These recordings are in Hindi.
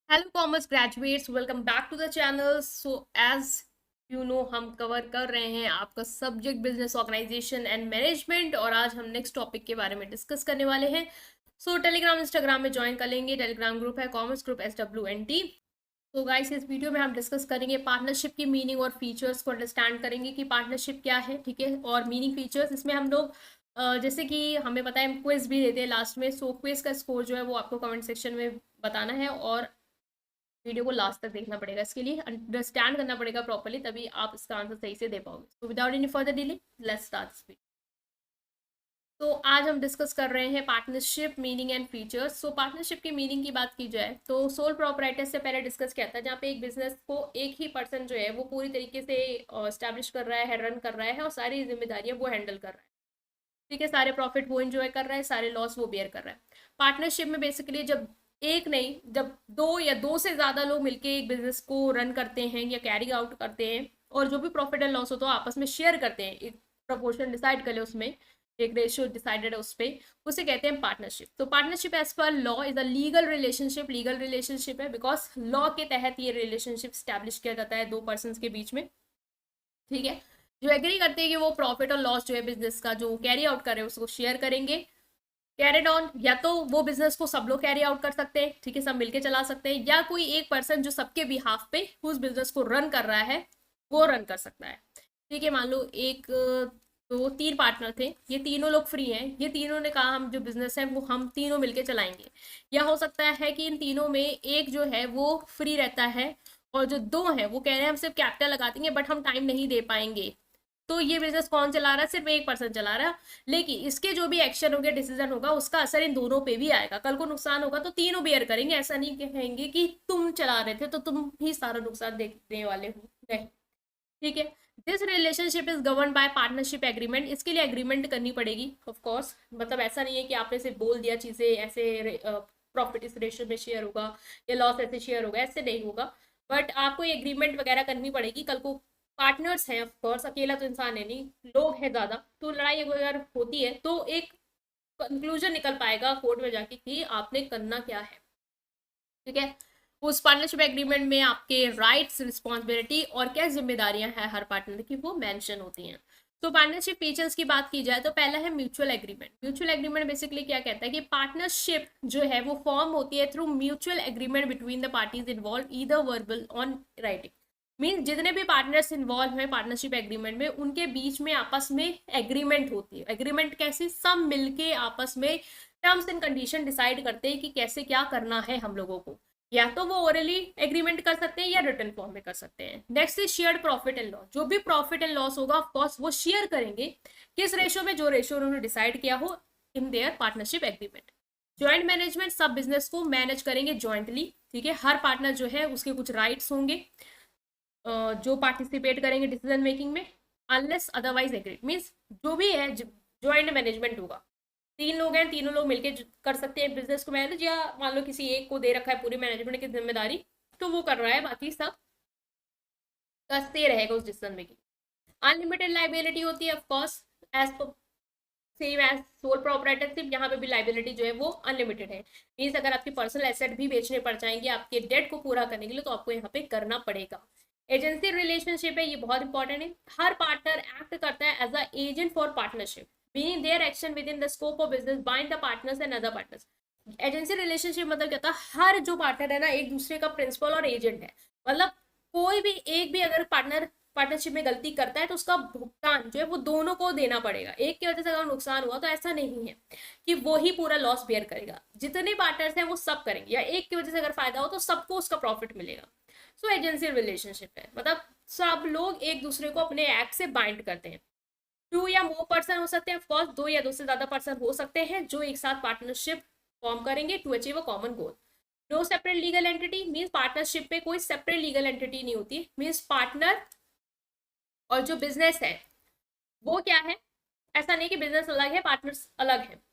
Hello commerce graduates, welcome back to the channel. So as you know हम कवर कर रहे हैं आपका subject business organisation and management, और आज हम नेक्स्ट टॉपिक के बारे में डिस्कस करने वाले हैं। सो टेलीग्राम इंस्टाग्राम में ज्वाइन कर लेंगे। टेलीग्राम ग्रुप है कॉमर्स ग्रुप SWNT। तो गाइस, इस वीडियो में हम डिस्कस करेंगे पार्टनरशिप की मीनिंग और फीचर्स को अंडरस्टैंड करेंगे कि पार्टनरशिप क्या है, ठीक है, और मीनिंग फीचर्स। इसमें हम लोग जैसे कि हमें पता है क्विज भी देते हैं लास्ट में। सो क्विज का स्कोर जो है वो आपको कमेंट सेक्शन में बताना है, और वीडियो को लास्ट तक देखना पड़ेगा। इसके लिए अंडरस्टैंड करना पड़ेगा प्रॉपर्ली, तभी आप इसका आंसर सही से दे पाओगे। So without any further delay, let's start this video. तो आज हम डिस्कस कर रहे हैं partnership meaning and features. So partnership की मीनिंग की बात की जाए तो सोल प्रोपराइटर से पहले डिस्कस किया था, जहाँ पे एक बिजनेस को एक ही पर्सन जो है वो पूरी तरीके से स्टैब्लिश कर रहा है, रन कर रहा है, और सारी जिम्मेदारियां वो हैंडल कर रहा है। ठीक है, सारे प्रॉफिट वो एंजॉय कर रहा है, सारे लॉस वो बेयर कर रहा है। पार्टनरशिप में बेसिकली जब एक नहीं, जब दो या दो से ज्यादा लोग मिलके एक बिजनेस को रन करते हैं या कैरी आउट करते हैं, और जो भी प्रॉफिट एंड लॉस हो तो आपस में शेयर करते हैं, एक प्रपोर्शन डिसाइड कर ले उसमें, एक रेशियो डिसाइडेड है उस पर, उसे कहते हैं पार्टनरशिप। तो partnership as per law is a legal relationship. Legal relationship है बिकॉज लॉ के तहत ये रिलेशनशिप स्टैब्लिश किया जाता है दो पर्सन के बीच में। ठीक है, जो एग्री करते हैं कि वो प्रॉफिट और लॉस जो है बिजनेस का जो कैरी आउट करे उसको शेयर करेंगे। कैरिड ऑन, या तो वो बिजनेस को सब लोग कैरी आउट कर सकते हैं, ठीक है, सब मिलके चला सकते हैं, या कोई एक पर्सन जो सबके बिहाफ पे उस बिजनेस को रन कर रहा है वो रन कर सकता है। ठीक है, मान लो एक दो तीन पार्टनर थे, ये तीनों लोग फ्री हैं, ये तीनों ने कहा हम जो बिजनेस है वो हम तीनों मिलके चलाएंगे। या हो सकता है कि इन तीनों में एक जो है वो फ्री रहता है, और जो दो है वो कह रहे हैं हम सिर्फ कैपिटल लगा देंगे बट हम टाइम नहीं दे पाएंगे। तो ये बिजनेस कौन चला रहा है? सिर्फ एक पर्सन चला रहा है, लेकिन इसके जो भी एक्शन होंगे, डिसीजन होगा, उसका असर इन दोनों पे भी आएगा। कल को नुकसान होगा तो तीनों बेयर करेंगे, ऐसा नहीं कहेंगे कि तुम चला रहे थे तो तुम ही सारा नुकसान देखने वाले हो। नहीं, ठीक है। This relationship is govern by partnership agreement. इसके लिए एग्रीमेंट करनी पड़ेगी ऑफ कोर्स। मतलब ऐसा नहीं है कि आपने सिर्फ बोल दिया चीजें ऐसे प्रॉफिट इस रेशियो में शेयर होगा या लॉस ऐसे शेयर होगा, ऐसे नहीं होगा। बट आपको ये एग्रीमेंट वगैरह करनी पड़ेगी। कल को पार्टनर्स हैं ऑफ कोर्स, अकेला तो इंसान है नहीं, लोग हैं ज्यादा, तो लड़ाई अगर होती है तो एक कंक्लूजन निकल पाएगा कोर्ट में जाके कि आपने करना क्या है। ठीक है, उस पार्टनरशिप एग्रीमेंट में आपके राइट्स, रिस्पॉन्सिबिलिटी और क्या जिम्मेदारियां हैं हर पार्टनर की, वो मेंशन होती हैं। तो पार्टनरशिप फीचर्स की बात की जाए तो पहला है mutual agreement. Mutual agreement basically क्या कहता है कि पार्टनरशिप जो है वो फॉर्म होती है through mutual agreement between the parties involve, either verbal on writing. Mean जितने भी पार्टनर्स इन्वॉल्व हैं पार्टनरशिप एग्रीमेंट में, उनके बीच में आपस में एग्रीमेंट होती है। एग्रीमेंट कैसी? सब मिलके आपस में टर्म्स एंड कंडीशन डिसाइड करते हैं कि कैसे क्या करना है हम लोगों को। या तो वो ओरली एग्रीमेंट कर सकते हैं या रिटर्न फॉर्म में कर सकते हैं। Next is shared profit and loss. जो भी प्रॉफिट एंड लॉस होगा ऑफकोर्स वो शेयर करेंगे, किस रेशियो में? जो रेशियो उन्होंने डिसाइड किया हो in their partnership agreement. Joint management, सब बिजनेस को मैनेज करेंगे ज्वाइंटली। ठीक है, हर पार्टनर जो है उसके कुछ राइट्स होंगे जो पार्टिसिपेट करेंगे डिसीजन मेकिंग में, अनलेस अदरवाइज एग्रीड। मीन्स जो भी है ज्वाइंट मैनेजमेंट होगा। तीन लोग हैं, तीनों लोग मिलकर कर सकते हैं बिजनेस को मैनेज, या मान लो किसी एक को दे रखा है पूरी मैनेजमेंट की जिम्मेदारी तो वो कर रहा है, बाकी सब कसते रहेगा उस डिसीजन मेकिंग। अनलिमिटेड लाइबिलिटी होती है of course, as same as sole proprietorship. यहाँ पे भी लाइबिलिटी जो है वो अनलिमिटेड है। मीन्स अगर आपके पर्सनल एसेट भी बेचने पड़ जाएंगे आपके डेट को पूरा करने के लिए, तो आपको यहाँ पे करना पड़ेगा। एजेंसी रिलेशनशिप है, ये बहुत इंपॉर्टेंट है। हर पार्टनर एक्ट करता है as a agent for partnership, meaning their action within the scope of business bind the partners and other partners. Agency relationship मतलब क्या था? हर जो पार्टनर है ना एक दूसरे का प्रिंसिपल और एजेंट है। मतलब कोई भी एक भी अगर पार्टनरशिप में गलती करता है तो उसका भुगतान जो है वो दोनों को देना पड़ेगा। एक की वजह से अगर नुकसान हुआ तो ऐसा नहीं है कि वो ही पूरा लॉस बेयर करेगा। जितने पार्टनर्स हैं वो सब करेंगे, या एक की वजह से अगर फायदा हो तो सबको उसका प्रॉफिट मिलेगा। सो एजेंसी रिलेशनशिप है, मतलब सब लोग एक दूसरे को अपने एक्ट से बाइंड करते हैं। टू या मोर पर्सन हो सकते हैं ऑफकोर्स, दो या दो से ज्यादा पर्सन हो सकते हैं जो एक साथ पार्टनरशिप फॉर्म करेंगे to achieve a common goal. No separate legal entity, means partnership में कोई सेपरेट लीगल एंटिटी नहीं होती। मीन्स पार्टनर और जो बिजनेस है वो क्या है? ऐसा नहीं कि बिजनेस अलग है पार्टनर्स अलग है।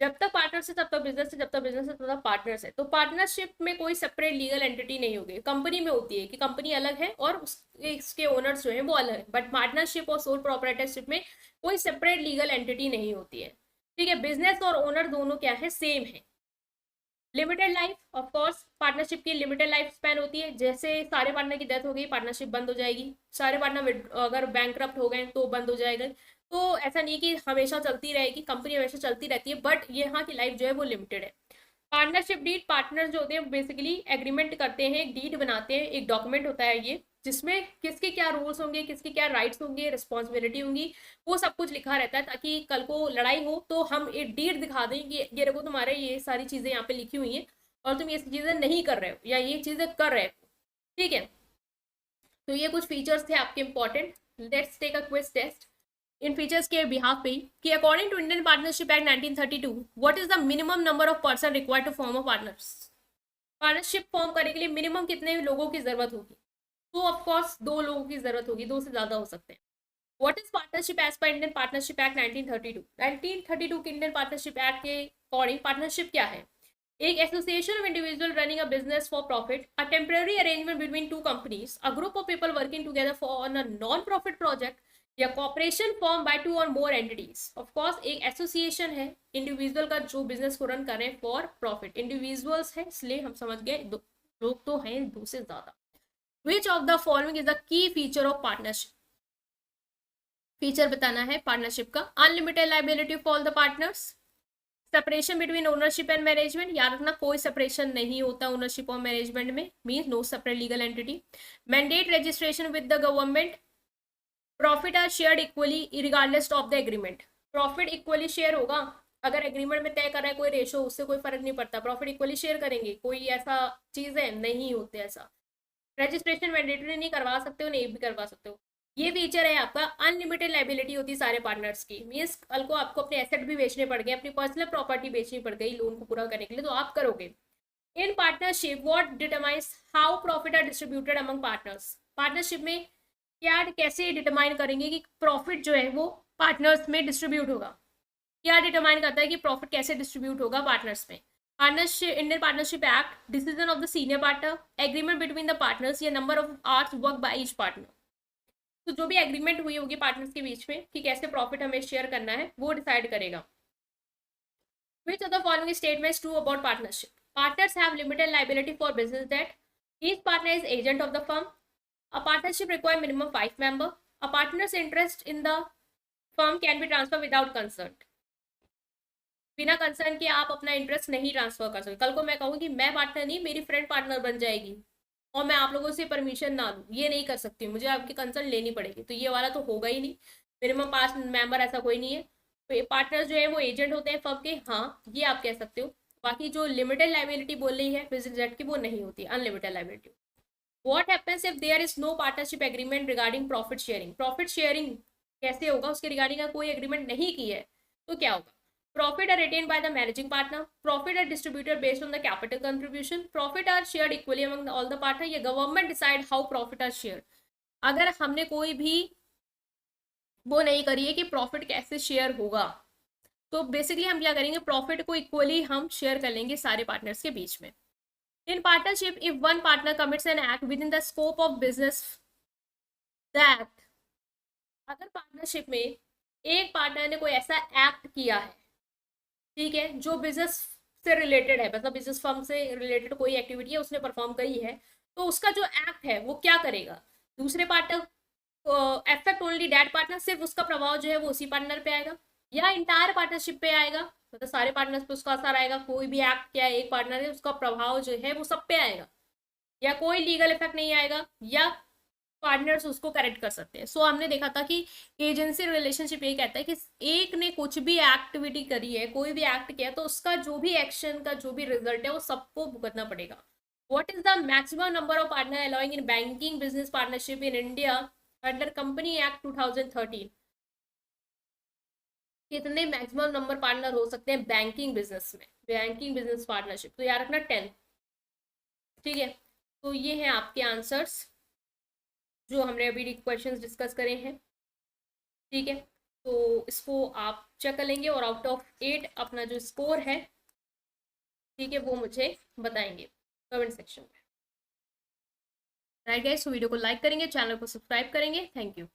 जब तक पार्टनर्स है तब तक बिजनेस है, जब तक बिजनेस है तब तक पार्टनर्स है। तो पार्टनरशिप में कोई सेपरेट लीगल एंटिटी नहीं होगी। कंपनी में होती है कि कंपनी अलग है और उसके ओनर्स जो है वो अलग है, बट पार्टनरशिप और सोल प्रोप्राइटरशिप में कोई सेपरेट लीगल एंटिटी नहीं होती है। ठीक है, बिजनेस और ओनर दोनों क्या है? सेम है। Limited life, of course partnership की लिमिटेड लाइफ स्पैन होती है, जैसे सारे पार्टनर की डेथ हो गई पार्टनरशिप बंद हो जाएगी, सारे पार्टनर अगर बैंकरप्ट हो गए तो बंद हो जाएगा। तो ऐसा नहीं कि हमेशा चलती रहेगी, कंपनी हमेशा चलती रहती है, बट यहाँ की लाइफ जो है वो लिमिटेड है। पार्टनरशिप डीड, पार्टनर जो होते हैं बेसिकली एग्रीमेंट करते हैं, एक डीड बनाते हैं, एक डॉक्यूमेंट होता है ये, जिसमें किसके क्या रूल्स होंगे, किसके क्या राइट्स होंगे, रिस्पॉन्सिबिलिटी होंगी, वो सब कुछ लिखा रहता है, ताकि कल को लड़ाई हो तो हम एक डीड दिखा दें कि ये देखो तुम्हारे ये सारी चीजें यहाँ पे लिखी हुई हैं और तुम ये चीजें नहीं कर रहे हो या ये चीजें कर रहे हो। ठीक है, तो ये कुछ फीचर्स थे आपके important. Let's take a quiz test in features के बिहाफ पे कि according to Indian partnership Act 1932 what is the minimum number of person required to form a partners. Partnership form करने के लिए मिनिमम कितने लोगों की जरूरत होगी? तो ऑफ कोर्स 2 लोगों की जरूरत होगी, 2 से ज्यादा हो सकते हैं। What is partnership as per Indian partnership Act 1932? 1932 के इंडियन पार्टनरशिप एक्ट के अकॉर्डिंग पार्टनरशिप क्या है? एक association of individual running a business for profit, a temporary arrangement between two companies, a group of people working together for a non profit project, या कॉपरेशन फॉर्म बाय 2 और मोर एंटिटीज। ऑफ कोर्स एक एसोसिएशन है इंडिविजुअल का जो बिजनेस को रन कर रहे हैं फॉर प्रॉफिट, इंडिविजुअल्स है इसलिए हम समझ गए लोग तो हैं 2 से ज्यादा। विच of the following is the key feature of partnership? Feature बताना है पार्टनरशिप का। Unlimited liability for all the partners, separation between ownership and management, याद रखना कोई सेपरेशन नहीं होता ओनरशिप और मैनेजमेंट में, means no separate legal entity. Mandate registration with the government, profit are shared equally regardless of the agreement. Profit equally share होगा, अगर एग्रीमेंट में तय कर रहा है कोई रेशो उससे कोई फर्क नहीं पड़ता, प्रॉफिट इक्वली शेयर करेंगे, कोई ऐसा चीज है नहीं होते ऐसा। रजिस्ट्रेशन मैंडेटरी नहीं करवा सकते हो, नहीं भी करवा सकते हो। ये फीचर है आपका। अनलिमिटेड लाइबिलिटी होती है सारे पार्टनर्स की, मींस कल को आपको अपने एसेट भी बेचने पड़ गए, अपनी पर्सनल प्रॉपर्टी बेचनी पड़ गई लोन को पूरा करने के लिए, तो आप करोगे। In partnership what determines how profit are distributed among partners. Partnership में क्या कैसे डिटरमाइन करेंगे कि प्रॉफिट जो है वो पार्टनर्स में डिस्ट्रीब्यूट होगा? क्या डिटरमाइन करता है कि प्रॉफिट कैसे डिस्ट्रीब्यूट होगा पार्टनर्स में? Partnership, Indian partnership act, decision of the senior partner, agreement between the partners, या number of hours work by each partner. तो जो भी एग्रीमेंट हुई होगी पार्टनर्स के बीच में कि कैसे प्रॉफिट हमें शेयर करना है वो डिसाइड करेगा। Which of the following statements true about partnership? Partners have limited liability for business debt, each partner is agent of the firm, a partnership require minimum 5 member, a partner's interest in the firm can be transferred without consent। बिना कंसर्न के आप अपना इंटरेस्ट नहीं ट्रांसफर कर सकते। कल को मैं कहूँ कि मैं पार्टनर नहीं, मेरी फ्रेंड पार्टनर बन जाएगी और मैं आप लोगों से परमिशन ना लूँ, ये नहीं कर सकती, मुझे आपकी कंसर्न लेनी पड़ेगी, तो ये वाला तो होगा ही नहीं। मिनिमम 5 मेंबर ऐसा कोई नहीं है। तो पार्टनर जो है वो एजेंट होते हैं फर्म के, हाँ ये आप कह सकते हो। बाकी जो लिमिटेड लाइबिलिटी बोल रही है बिजनेस डेट की वो नहीं होती, unlimited liability. What happens if there is no partnership agreement regarding profit sharing? Profit sharing कैसे होगा? उसके रिगार्डिंग का कोई एग्रीमेंट नहीं की है तो क्या होगा? Profit are retained by the managing partner, profit are distributed based on the capital contribution, profit are shared equally among all the partner, या government decide how profit are share. अगर हमने कोई भी वो नहीं करी है कि प्रॉफिट कैसे शेयर होगा, तो बेसिकली हम क्या करेंगे, प्रॉफिट को इक्वली हम शेयर कर लेंगे सारे पार्टनर्स के बीच में। In partnership, if one partner commits an act within the scope of business, that अगर पार्टनरशिप में एक पार्टनर ने कोई ऐसा एक्ट किया है, ठीक है, जो बिजनेस से रिलेटेड है, मतलब बिजनेस फर्म से रिलेटेड कोई एक्टिविटी है उसने परफॉर्म करी है, तो उसका जो एक्ट है वो क्या करेगा? दूसरे partner effect only that partner, सिर्फ उसका प्रभाव जो है वो उसी पार्टनर पे आएगा, या इंटायर पार्टनरशिप पे आएगा, मतलब सारे पार्टनर्स पे उसका असर आएगा। कोई भी एक्ट किया है एक पार्टनर है उसका प्रभाव जो है वो सब पे आएगा, या कोई लीगल इफेक्ट नहीं आएगा, या पार्टनर्स उसको करेक्ट कर सकते हैं। सो हमने देखा था कि एजेंसी रिलेशनशिप ये कहता है कि एक ने कुछ भी एक्टिविटी करी है, कोई भी एक्ट किया, तो उसका जो भी एक्शन का जो भी रिजल्ट है वो सबको भुगतना पड़ेगा। What is the maximum number of partner allowing in banking business partnership in India under company act 2013? कितने मैक्सिमम नंबर पार्टनर हो सकते हैं बैंकिंग बिजनेस में, बैंकिंग बिजनेस पार्टनरशिप? तो याद रखना 10। ठीक है, तो ये हैं आपके आंसर्स जो हमने अभी क्वेश्चंस डिस्कस करे हैं। ठीक है, तो इसको आप चेक कर लेंगे और आउट ऑफ 8 अपना जो स्कोर है, ठीक है, वो मुझे बताएंगे कमेंट सेक्शन में। राइट गाइस, वीडियो को लाइक करेंगे, चैनल को सब्सक्राइब करेंगे। Thank you.